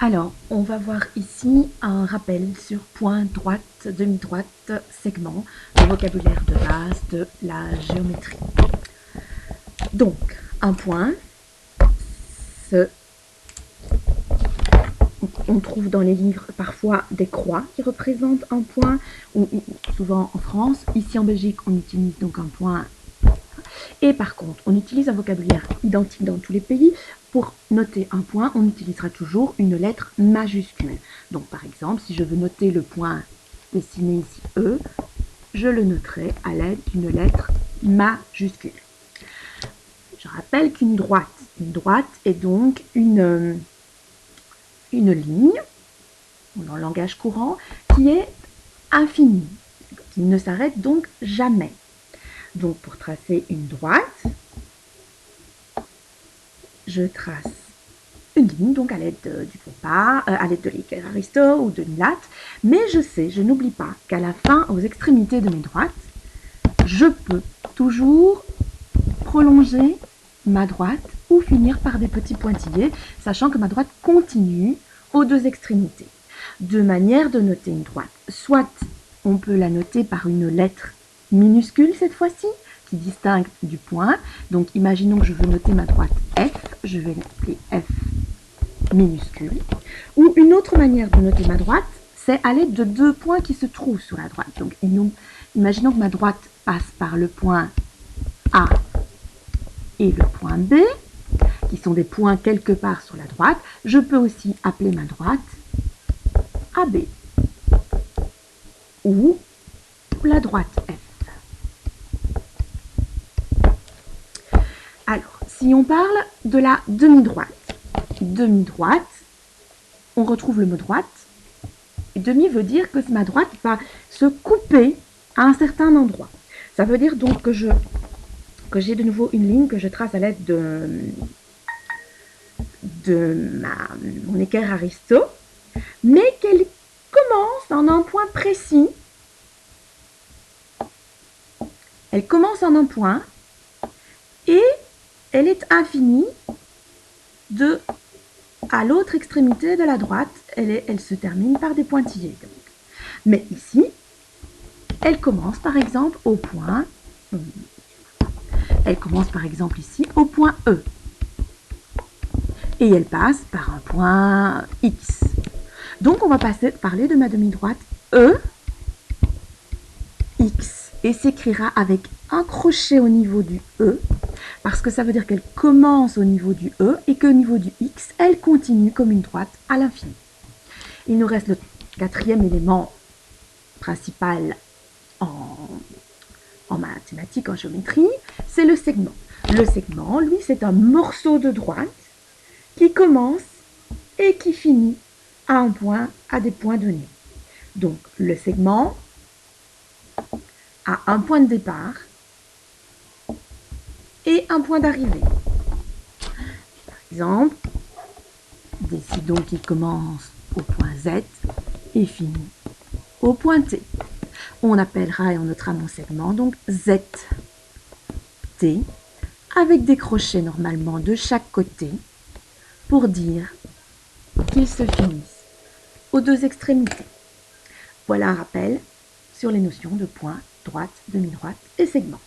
Alors, on va voir ici un rappel sur point, droite, demi-droite, segment, le vocabulaire de base de la géométrie. Donc, un point, on trouve dans les livres parfois des croix qui représentent un point, ou souvent en France. Ici en Belgique, on utilise donc un point. Et par contre, on utilise un vocabulaire identique dans tous les pays. Pour noter un point, on utilisera toujours une lettre majuscule. Donc par exemple, si je veux noter le point dessiné ici E, je le noterai à l'aide d'une lettre majuscule. Je rappelle qu'une droite est donc une ligne, dans le langage courant, qui est infinie, qui ne s'arrête donc jamais. Donc pour tracer une droite, je trace une ligne, donc à l'aide du compas, à l'aide de l'équerre Aristo ou de latte, mais je n'oublie pas qu'à la fin, aux extrémités de mes droites, je peux toujours prolonger ma droite ou finir par des petits pointillés, sachant que ma droite continue aux deux extrémités. Deux manières de noter une droite. Soit on peut la noter par une lettre minuscule cette fois-ci, qui distingue du point. Donc imaginons que je veux noter ma droite F, je vais l'appeler F minuscule. Ou une autre manière de noter ma droite, c'est à l'aide de deux points qui se trouvent sur la droite. Donc imaginons que ma droite passe par le point A et le point B, qui sont des points quelque part sur la droite. Je peux aussi appeler ma droite AB ou la droite F. Alors, si on parle de la demi-droite, on retrouve le mot droite. Et demi veut dire que ma droite va se couper à un certain endroit. Ça veut dire donc que j'ai de nouveau une ligne que je trace à l'aide de mon équerre Aristo, mais qu'elle commence en un point précis. Elle commence en un point et elle est infinie à l'autre extrémité de la droite. Elle se termine par des pointillés. Mais ici, elle commence par exemple au point. Elle commence par exemple ici au point E. Et elle passe par un point X. Donc on va parler de ma demi-droite E, X. Et s'écrira avec un crochet au niveau du E, parce que ça veut dire qu'elle commence au niveau du E et qu'au niveau du X, elle continue comme une droite à l'infini. Il nous reste le quatrième élément principal en mathématiques, en géométrie, c'est le segment. Le segment, lui, c'est un morceau de droite qui commence et qui finit à un point, à des points donnés. Donc, le segment a un point de départ et un point d'arrivée. Par exemple, décidons qu'il commence au point Z et finit au point T. On appellera et on notera mon segment donc ZT avec des crochets normalement de chaque côté pour dire qu'ils se finissent aux deux extrémités. Voilà un rappel sur les notions de point, droite, demi-droite et segment.